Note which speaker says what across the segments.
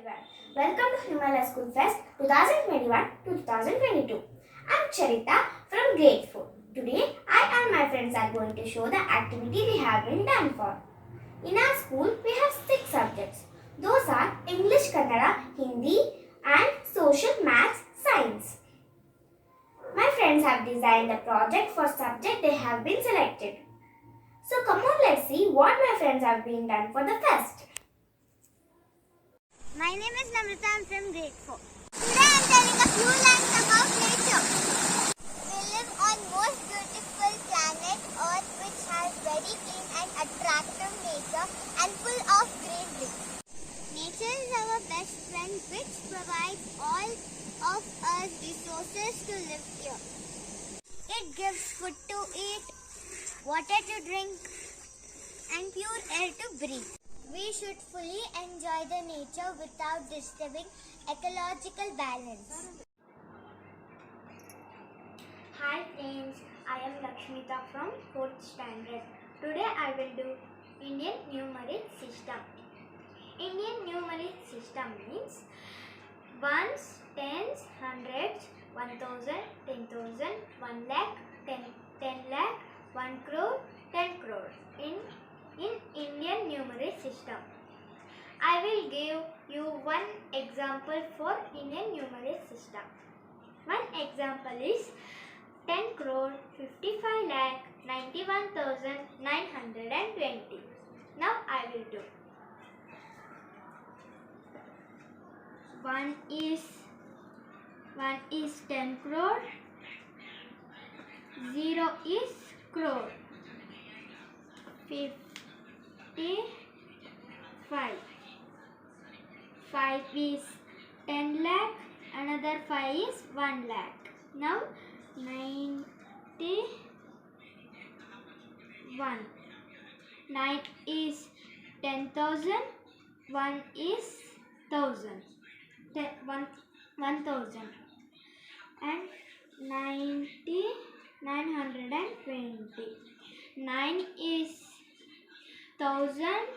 Speaker 1: everyone. Welcome to Himalaya School Fest 2021 to 2022. I'm Charita from grade 4. Today, I and my friends are going to show the activity we have been done for. In our school, we have 6 subjects. Those are English, Kannada, Hindi and Social, Maths, Science. My friends have designed a project for subject they have been selected. So come on, let's see what my friends have been done for the fest.
Speaker 2: My name is Namrata. I am from grade 4. Today I am telling a few lines about nature. We live on most beautiful planet Earth, which has very clean and attractive nature and full of greenery. Nature is our best friend, which provides all of us resources to live here. It gives food to eat, water to drink, and pure air to breathe. We should fully enjoy the nature without disturbing ecological balance.
Speaker 1: Hi friends, I am Lakshmita from 4th standard. Today I will do Indian numeric system. Indian numeric system means ones, tens, hundreds, 1000, 10,000, 1 lakh, 10 lakh, 1 crore, 10 crore. In Indian numeric system. I will give you one example for Indian numeric system. One example is 10 crore 55 lakh 91,920. Now I will do. 1 is 10 crore, 0 is crore, 55. 5 is 10 lakh, another 5 is 1 lakh. Now 91. 9 is 10,000, 1 is 1,000. 1,000 and 920. 9 is 1,000,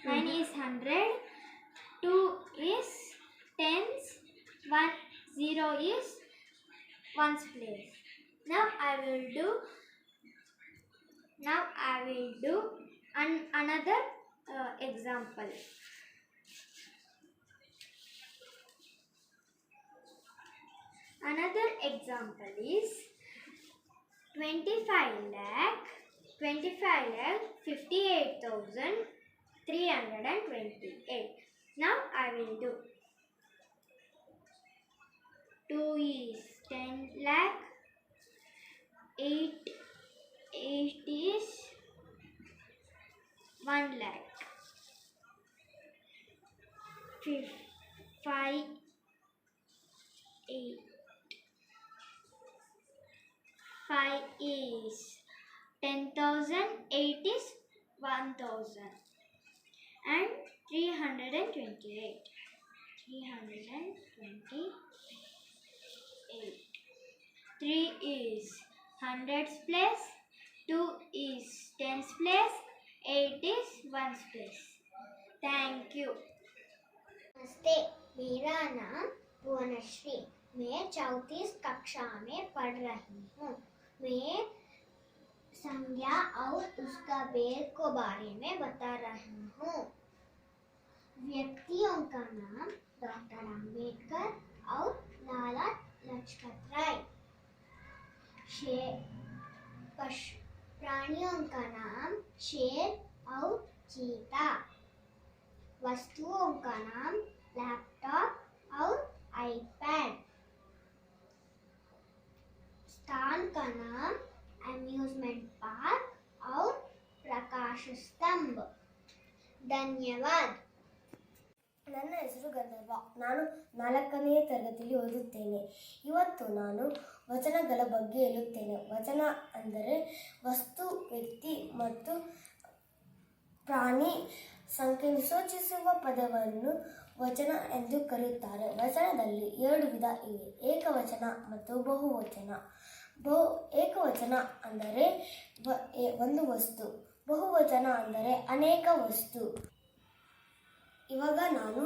Speaker 1: 9 is 100, 2 is tens, 0 is ones place. Now I will do another example. Another example is 25 lakh 58,328. Now I will do. 2 is 10 lakh, 8 is 1 lakh, 5 is 10,000, 8 is 1,000 and 328. 3 is hundreds place, 2 is tens place, 8 is ones place. Thank you.
Speaker 2: नमस्ते, मेरा नाम भुवनश्री। मैं 4th कक्षा में पढ़ रही हूँ। मैं संज्ञा और उसका भेद को बारे में बता रही हूँ। व्यक्तियों का नाम डॉक्टर अंबेडकर और लाला लाजपत राय। प्राणियों का नाम शेर और चीता। वस्तुओं का नाम लैपटॉप और आईपैड। स्थान का नाम अम्यूजमेंट पार्क और प्रकाश स्तंभ। धन्यवाद।
Speaker 3: ನನ್ನ ಹೆಸರು ಗಂಧರ್ವ. ನಾನು 4ನೇ ತರಗತಿಯಲ್ಲಿ ಓದುತ್ತೇನೆ. ಇವತ್ತು ನಾನು ವಚನಗಳ ಬಗ್ಗೆ ಹೇಳುತ್ತೇನೆ. ವಚನ ಅಂದರೆ ವಸ್ತು, ವ್ಯಕ್ತಿ ಮತ್ತು ಪ್ರಾಣಿ ಸಂಖ್ಯೆಯನ್ನು ಸೂಚಿಸುವ ಪದವನ್ನು ವಚನ ಎಂದು ಕರೆಯುತ್ತಾರೆ. ವಚನದಲ್ಲಿ 2 ವಿಧ ಇವೆ: ಏಕವಚನ ಮತ್ತು ಬಹುವಚನ. ಏಕವಚನ ಅಂದರೆ ಒಂದು ವಸ್ತು, ಬಹುವಚನ ಅಂದರೆ ಅನೇಕ ವಸ್ತು. ಇವಾಗ ನಾನು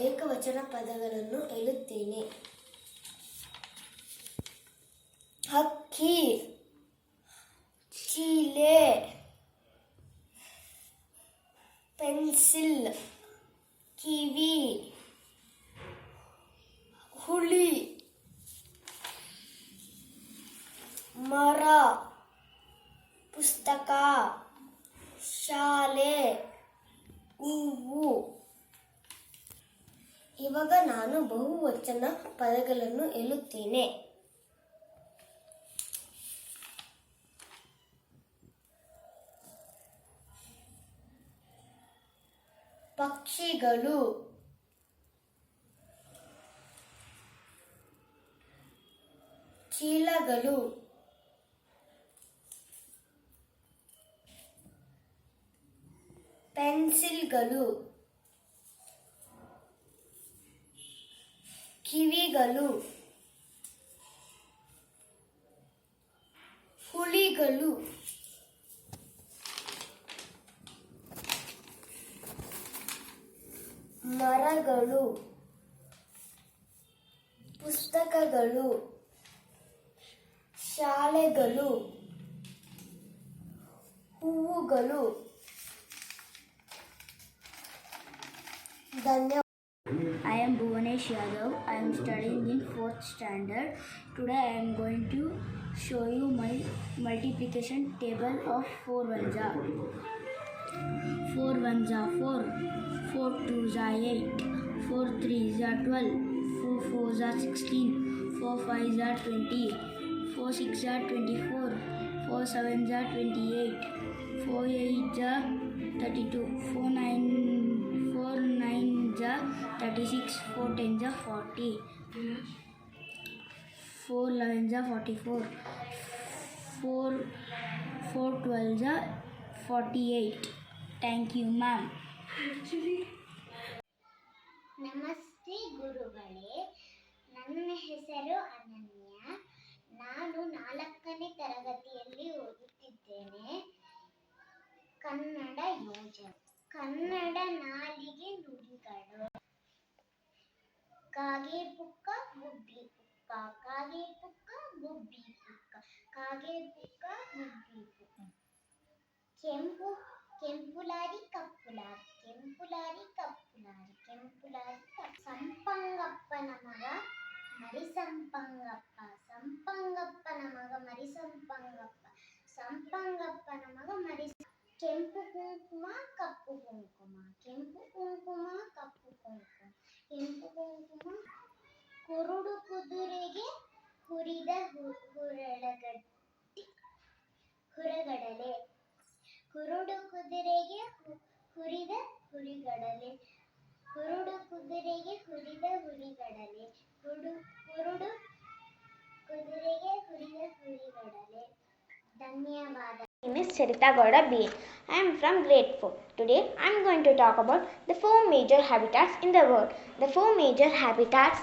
Speaker 3: ಏಕವಚನ ಪದಗಳನ್ನು ಹೇಳುತ್ತೇನೆ. ಹಕ್ಕಿ, ಚೀಲೆ, ಪೆನ್ಸಿಲ್, ಕಿವಿ, ಹುಳಿ, ಮರ, ಪುಸ್ತಕ, ಶಾಲೆ, ಹೂವು. ಇವಾಗ ನಾನು ಬಹುವಚನ ಪದಗಳನ್ನು ಹೇಳುತ್ತೇನೆ. ಪಕ್ಷಿಗಳು, ಚೀಲಗಳು, ಪೆನ್ಸಿಲ್ಗಳು, ಕಿವಿಗಳು, ಹುಳಿಗಳು, ಮರಗಳು, ಪುಸ್ತಕಗಳು, ಶಾಲೆಗಳು, ಹೂವುಗಳು. ಧನ್ಯವಾದ.
Speaker 1: I am Bhuvanesh Yadav. I am studying in 4th standard. Today I am going to show you my multiplication table of 4 ones are 4 ones are 4, 4 twos are 8, 4 threes are 12, 4 fours are 16, 4 fives are 20, 4 six are 24, 4 sevens are 28, 4 eights are 32, 4 nines are 36, 4 tens are 40, 4 elevens are 44, 4 twelves are 48. Thank you, ma'am.
Speaker 2: ನಮಸ್ತೆ ಗುರುಗಳೇ, ನನ್ನ ಹೆಸರು ಅನನ್ಯ. ನಾನು 4ನೇ ತರಗತಿಯಲ್ಲಿ ಓದುತ್ತಿದ್ದೇನೆ. ಕನ್ನಡ ಯೋಜನೆ. ಕನ್ನಡ ನಾಲಿಗೆ ನುಡಿಗಳು. ಕಾಗೆ ಪುಕ್ಕ ಗುಬ್ಬಿ ಪುಕ್ಕ, ಕಾಗೆ ಪುಕ್ಕ ಗುಬ್ಬಿ ಪುಕ್ಕ, ಕಾಗೆ ಪುಕ್ಕ ಗುಬ್ಬಿ ಪುಕ್ಕ. ಕೆಂಪುಲಾರಿ ಕಪ್ಪುಲಾರಿ, ಕೆಂಪುಲಾರಿ ಕಪ್ಪುಲಾರಿ, ಕೆಂಪುಲಾರಿ ಸಂಪಂಗಪ್ಪನ ಮಗ ಮರಿಸಂಪಂಗಪ್ಪ, ಸಂಪಂಗಪ್ಪನ ಮಗ ಮರಿಸಂಪಂಗಪ್ಪ, ಸಂಪಂಗಪ್ಪನ ಮಗ ಕೆಂಪು ಕುಂಕುಮ ಕಪ್ಪು ಕುಂಕುಮ, ಕೆಂಪು ಕುಂಕುಮ ಕಪ್ಪು ಕುಂಕುಮ, ಕೆಂಪು ಕುಂಕುಮ. ಕುರುಡು ಕುದುರೆಗೆ ಹುರಿದ ಹುರಗಡಲೆ, ಕುರುಡು ಕುದುರೆಗೆ ಹುರಿದ ಹುರಿಗಡಲೆ, ಕುರುಡು ಕುದುರೆಗೆ ಹುರಿದ ಹುರಿಗಡಲೆ, ಕುರುಡು ಕುದುರೆಗೆ ಹುರಿದ ಹುರಿಗಡಲೆ. ಧನ್ಯವಾದ. My name is Charita Gowda B. I am from grade 4. Today I am going to talk about the 4 major habitats in the world. The 4 major habitats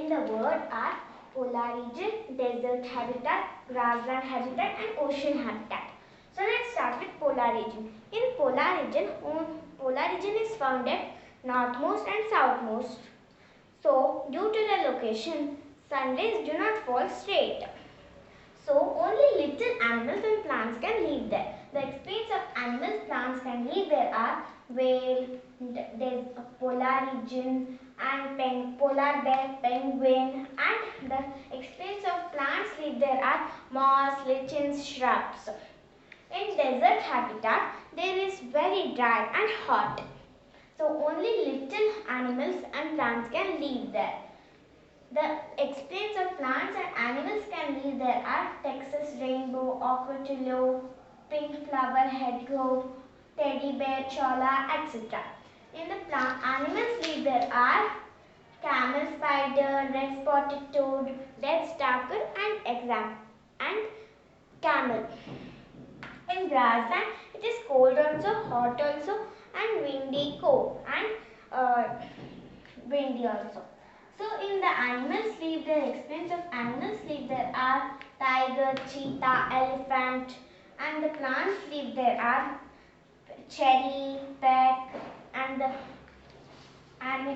Speaker 2: in the world are polar region, desert habitat, grassland habitat and ocean habitat. So let's start with polar region. In polar region is found at northmost and southmost. So due to the location, sun rays do not fall straight. So only little animals and plants can live there. The expanse of animals, plants can live there are whale, there's a polar region and polar bear, penguin, and the expanse of plants live there are moss, lichens, shrubs. In desert habitat, there is very dry and hot. So only little animals and plants can live there. The expanse of plants and animals can live there are Texas rainbow, ocotillo, pink flower, hedgehog, teddy bear, cholla, etc. In the animals live there are camel spider, red spotted toad, red stalker and camel. In grassland, it is cold also, hot also and windy also. So in the animals live there, expanse of animals live there are tiger, cheetah, elephant, and the plants live there are cherry, peck, and the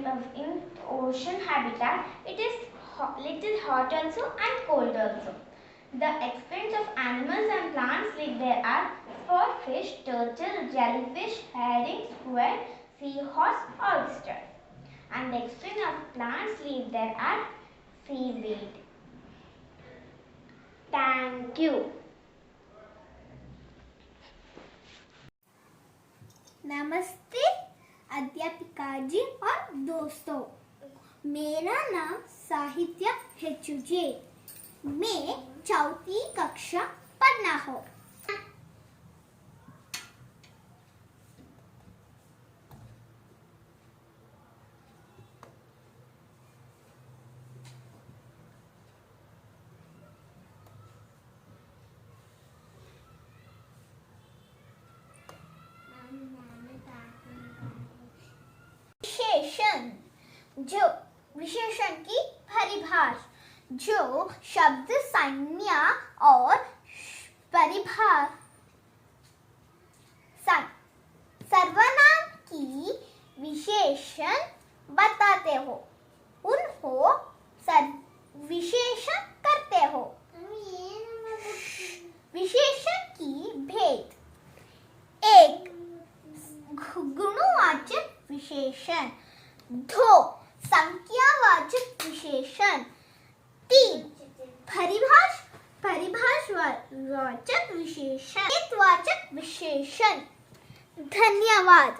Speaker 1: in ocean habitat, it is little hot also and cold also. The extremes of animals and plants live there are swordfish, turtle, jellyfish, herring, squid, seahorse, oyster. And the extreme of plants live there are seaweed. Thank you.
Speaker 2: नमस्ते अध्यापिका जी और दोस्तों, मेरा नाम साहित्य हेचुजे। मैं चौथी कक्षा पढ़ना हो। विशेषण, जो विशेषण की परिभाष, जो शब्द संज्ञा और परिभाष सर्वनाम की विशेषण बताते हो, उनको विशेषण करते हो। विशेषण की भेद: एक, गुणवाचक विशेषण, दो, संख्यावाचक विशेषण, तीन, परिभाषवाचक विशेषण, वाचक विशेषण। धन्यवाद।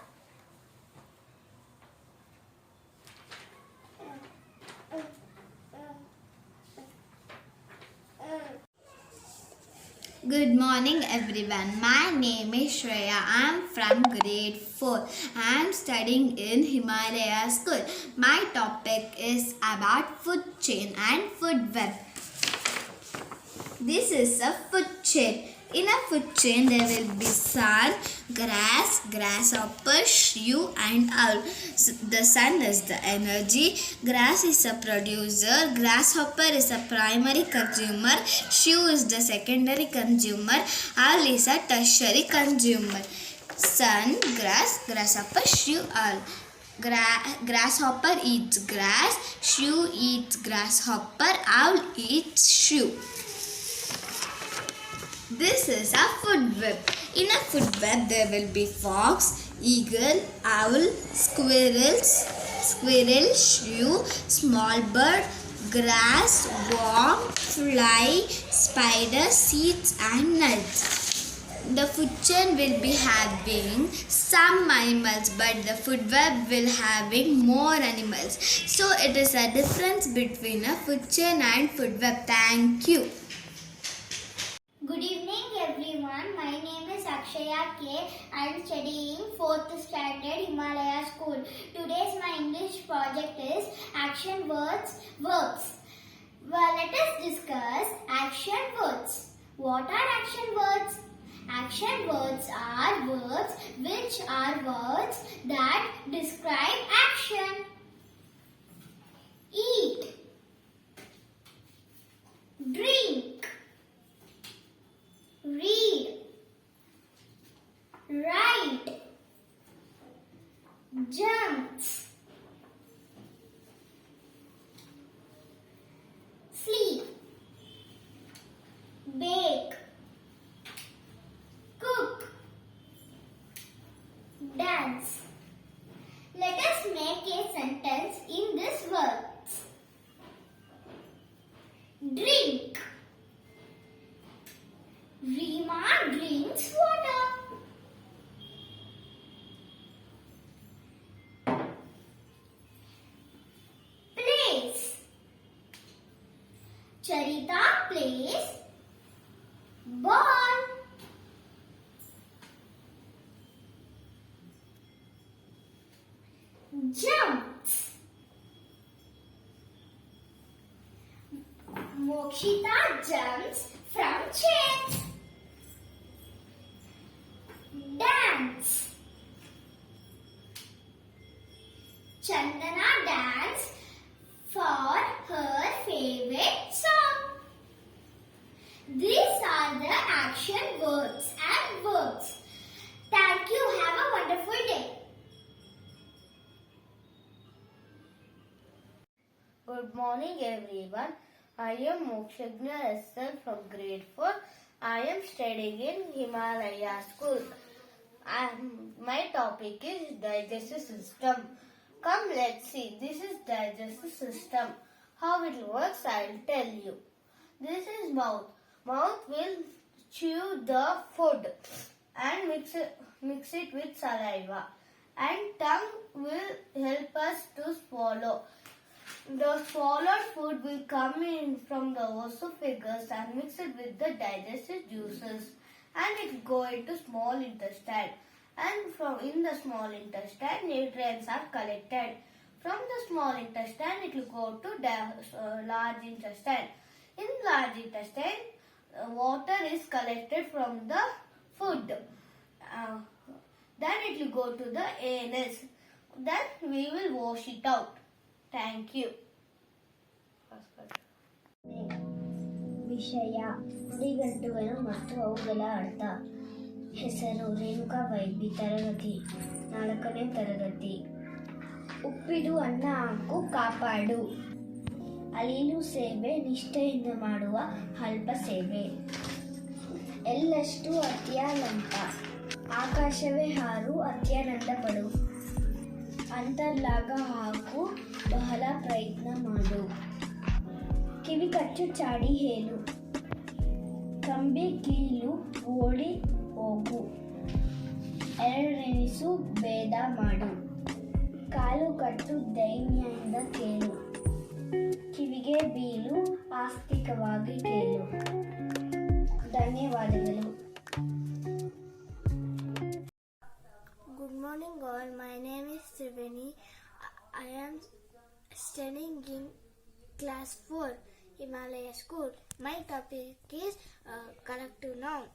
Speaker 4: Good morning everyone. My name is Shreya. I am from grade 4. I am studying in Himalaya School. My topic is about food chain and food web. This is a food chain. In a food chain there will be sun, grass, grasshopper, shrew and owl. The sun is the energy, grass is a producer, grasshopper is a primary consumer, shrew is the secondary consumer, owl is a tertiary consumer. Sun, grass, grasshopper, shrew, owl. Grasshopper eats grass, shrew eats grasshopper, owl eats shrew. This is a food web. In a food web there will be fox, eagle, owl, squirrel, shrew, small bird, grass, worm, fly, spider, seeds and nuts. The food chain will be having some animals, but the food web will having more animals. So it is a difference between a food chain and food web. Thank you.
Speaker 2: Good evening everyone. My name is Akshaya K. I am studying 4th standard Himalaya School. Today's my English project is action words, verbs. Well, let us discuss action words. What are action words? Action words are words which are words that describe action. Eat, drink, read, write, jumps, sleep, bake, cook, dance. Let us make a sentence in this words. Drink. Rima drinks water. Place. Charita plays ball. Jumps. Mokshita jumps from chair. Dance. Chandana danced for her favorite song. These are the action words and verbs. Thank you. Have a wonderful day.
Speaker 3: Good morning everyone. I am Mokshagna SL from grade 4. I am studying in Himalaya School. My topic is digestive system. Come let's see. This is digestive system. How it works I'll tell you. This is mouth. Mouth will chew the food and mix it with saliva. And tongue will help us to swallow. The swallowed food will come in from the esophagus and mix it with the digestive juices and it will go into small intestine. And from in the small intestine, nutrients are collected. From the small intestine, it will go to large intestine. In large intestine, water is collected from the food. Then it will go to the anus. Then we will wash it out. Thank you.
Speaker 1: ವಿಷಯ ನುಡಿಗಟ್ಟುಗಳು ಮತ್ತು ಅವುಗಳ ಅರ್ಥ. ಹೆಸರು ರೇಣುಕಾ ವೈದ್ಯ, ತರಗತಿ 4ನೇ ತರಗತಿ. ಉಪ್ಪಿಡು ಅನ್ನ ಹಾಕು ಕಾಪಾಡು. ಅಳಿಲು ಸೇವೆ ನಿಷ್ಠೆಯಿಂದ ಮಾಡುವ ಅಲ್ಪ ಸೇವೆ. ಎಳ್ಳಷ್ಟು ಅತ್ಯಾಲಂಟ, ಆಕಾಶವೇ ಹಾರು ಅತ್ಯಾನಂದ ಪಡು. ಅಂತರ್ಲಾಗ ಹಾಕು ಬಹಳ ಪ್ರಯತ್ನ ಮಾಡು. ಕಿವಿ ಕಚ್ಚು ಚಾಡಿ ಹೇಳು. ಕಂಬಿ ಕೀಲು ಓಡಿ ಹೋಗು. ಎರಡನೆನಿಸು ಭೇದ ಮಾಡು. ಕಾಲು ಕಟ್ಟು ದೈನ್ಯದಿಂದ ಕೇಳು. ಕಿವಿಗೆ ಬೀಳು ಆಸ್ತಿಕವಾಗಿ ಕೇಳು. ಧನ್ಯವಾದಗಳು.
Speaker 5: Good morning all, my name is Triveni. I am studying in class 4, Himalaya School. My topic is collective noun.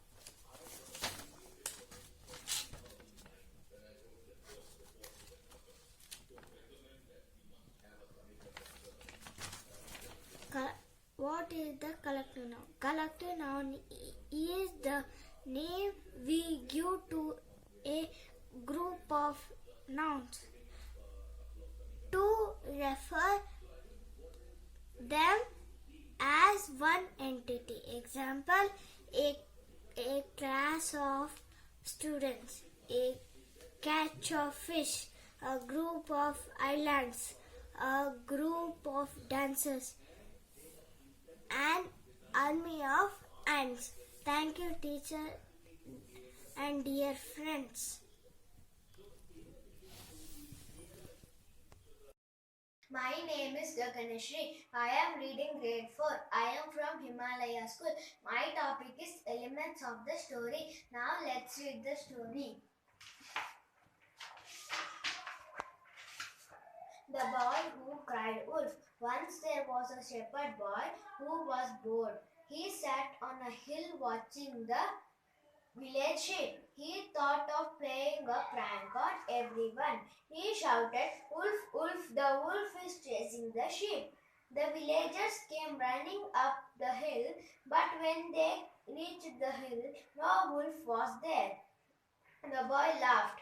Speaker 5: What is the collective noun? Collective noun is the name we give to a group of nouns to refer them as one entity. Example, a class of students, a catch of fish, a group of islands, a group of dancers, an army of ants. Thank you, teacher and dear friends.
Speaker 1: My name is Gaganeshri. I am reading grade 4. I am from Himalaya School. My topic is elements of the story. Now let's read the story. The boy who cried wolf. Once there was a shepherd boy who was bored. He sat on a hill watching the village sheep. He thought of playing a prank on everyone. He shouted, "Wolf, wolf, the wolf is chasing the sheep." The villagers came running up the hill, but when they reached the hill, no wolf was there. The boy laughed.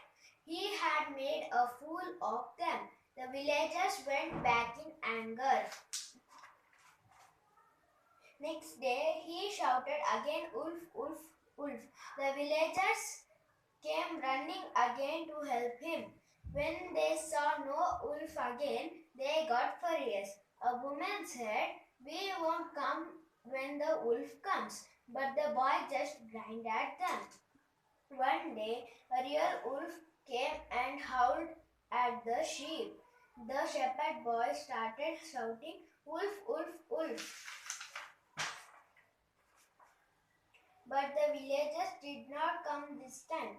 Speaker 1: He had made a fool of them. The villagers went back in anger. Next day, he shouted again, "Wolf, wolf, wolf." The villagers came running again to help him. When they saw no wolf again, they got furious. A woman said, "We won't come when the wolf comes." But the boy just grinned at them. One day, a real wolf came and howled at the sheep. The shepherd boy started shouting, "Wolf, wolf, wolf." But the villagers did not come this time.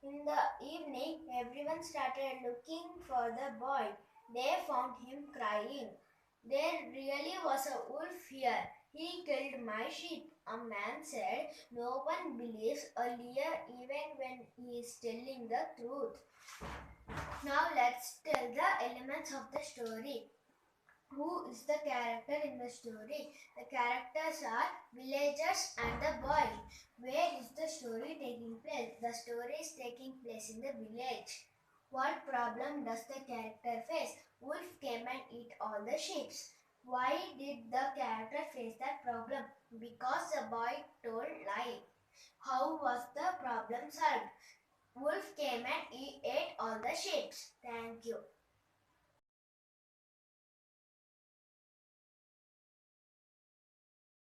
Speaker 1: In the evening, everyone started looking for the boy. They found him crying. There really was a wolf here. He killed my sheep. A man said, "No one believes a liar even when he is telling the truth." Now let's tell the elements of the story. Who is the character in the story? The characters are villagers and the boy. Where is the story taking place? The story is taking place in the village. What problem does the character face? Wolf came and eat all the sheep.
Speaker 3: Why did the character face that problem? Because the boy told lie. How was the problem solved? Wolf came and he ate all the shapes. Thank you.